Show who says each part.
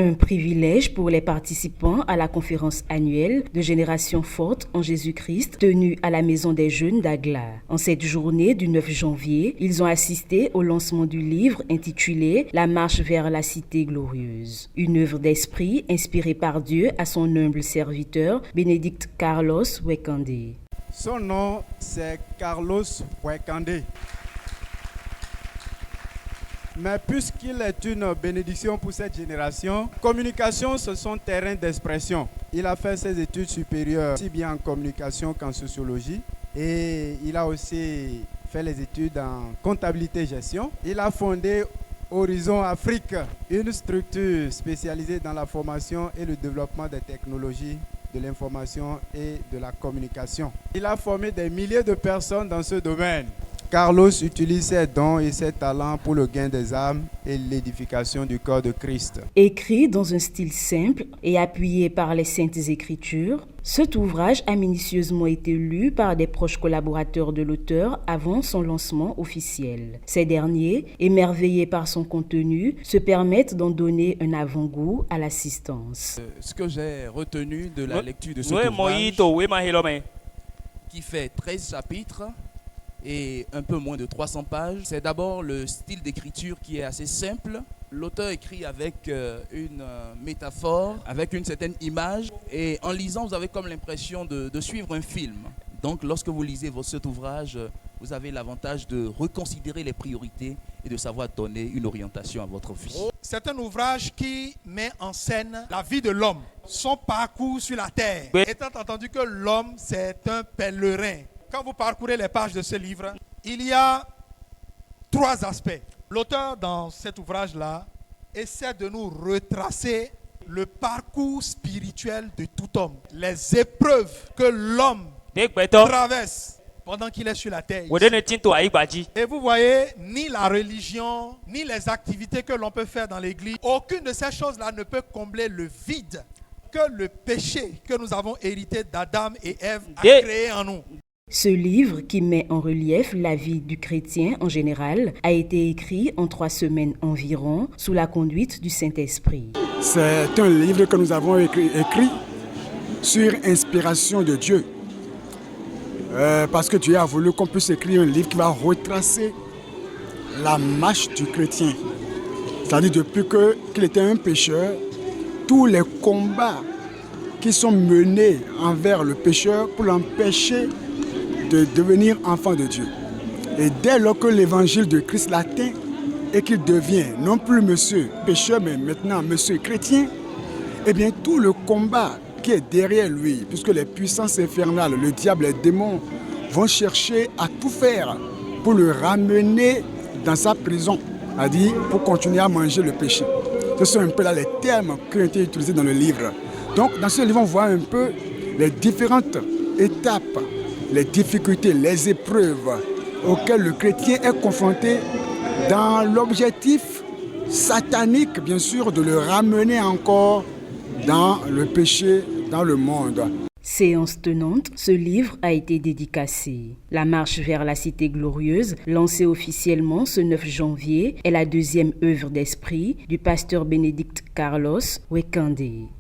Speaker 1: Un privilège pour les participants à la conférence annuelle de Génération Forte en Jésus-Christ tenue à la Maison des Jeunes d'Aglar. En cette journée du 9 janvier, ils ont assisté au lancement du livre intitulé « La marche vers la cité glorieuse ». Une œuvre d'esprit inspirée par Dieu à son humble serviteur, Bénédicte Carlos Wekande.
Speaker 2: Son nom, c'est Carlos Wekande. Mais puisqu'il est une bénédiction pour cette génération, communication, ce sont terrains d'expression. Il a fait ses études supérieures, aussi bien en communication qu'en sociologie. Et il a aussi fait les études en comptabilité-gestion. Il a fondé Horizon Afrique, une structure spécialisée dans la formation et le développement des technologies de l'information et de la communication. Il a formé des milliers de personnes dans ce domaine. Carlos utilise ses dons et ses talents pour le gain des âmes et l'édification du corps de Christ.
Speaker 1: Écrit dans un style simple et appuyé par les Saintes Écritures, cet ouvrage a minutieusement été lu par des proches collaborateurs de l'auteur avant son lancement officiel. Ces derniers, émerveillés par son contenu, se permettent d'en donner un avant-goût à l'assistance.
Speaker 3: Ce que j'ai retenu de la lecture de cet ouvrage, qui fait 13 chapitres, et un peu moins de 300 pages. C'est d'abord le style d'écriture qui est assez simple. L'auteur écrit avec une métaphore, avec une certaine image. Et en lisant, vous avez comme l'impression de suivre un film. Donc, lorsque vous lisez cet ouvrage, vous avez l'avantage de reconsidérer les priorités et de savoir donner une orientation à votre vie.
Speaker 4: C'est un ouvrage qui met en scène la vie de l'homme, son parcours sur la terre. Étant entendu que l'homme, c'est un pèlerin. Quand vous parcourez les pages de ce livre, il y a 3 aspects. L'auteur, dans cet ouvrage-là, essaie de nous retracer le parcours spirituel de tout homme, les épreuves que l'homme traverse pendant qu'il est sur la terre. Et vous voyez, ni la religion, ni les activités que l'on peut faire dans l'église, aucune de ces choses-là ne peut combler le vide que le péché que nous avons hérité d'Adam et Ève a créé en nous.
Speaker 1: Ce livre, qui met en relief la vie du chrétien en général, a été écrit en 3 semaines environ sous la conduite du Saint-Esprit.
Speaker 5: C'est un livre que nous avons écrit sur inspiration de Dieu. Parce que Dieu a voulu qu'on puisse écrire un livre qui va retracer la marche du chrétien. C'est-à-dire depuis qu'il était un pécheur, tous les combats qui sont menés envers le pécheur pour l'empêcher de devenir enfant de Dieu. Et dès lors que l'évangile de Christ l'atteint et qu'il devient non plus monsieur pécheur, mais maintenant monsieur chrétien, eh bien tout le combat qui est derrière lui, puisque les puissances infernales, le diable, les démons, vont chercher à tout faire pour le ramener dans sa prison, c'est-à-dire pour continuer à manger le péché. Ce sont un peu là les termes qui ont été utilisés dans le livre. Donc dans ce livre, on voit un peu les différentes étapes, les difficultés, les épreuves auxquelles le chrétien est confronté dans l'objectif satanique, bien sûr, de le ramener encore dans le péché, dans le monde.
Speaker 1: Séance tenante, ce livre a été dédicacé. La marche vers la cité glorieuse, lancée officiellement ce 9 janvier, est la 2e œuvre d'esprit du pasteur Bénédicte Carlos Wekande.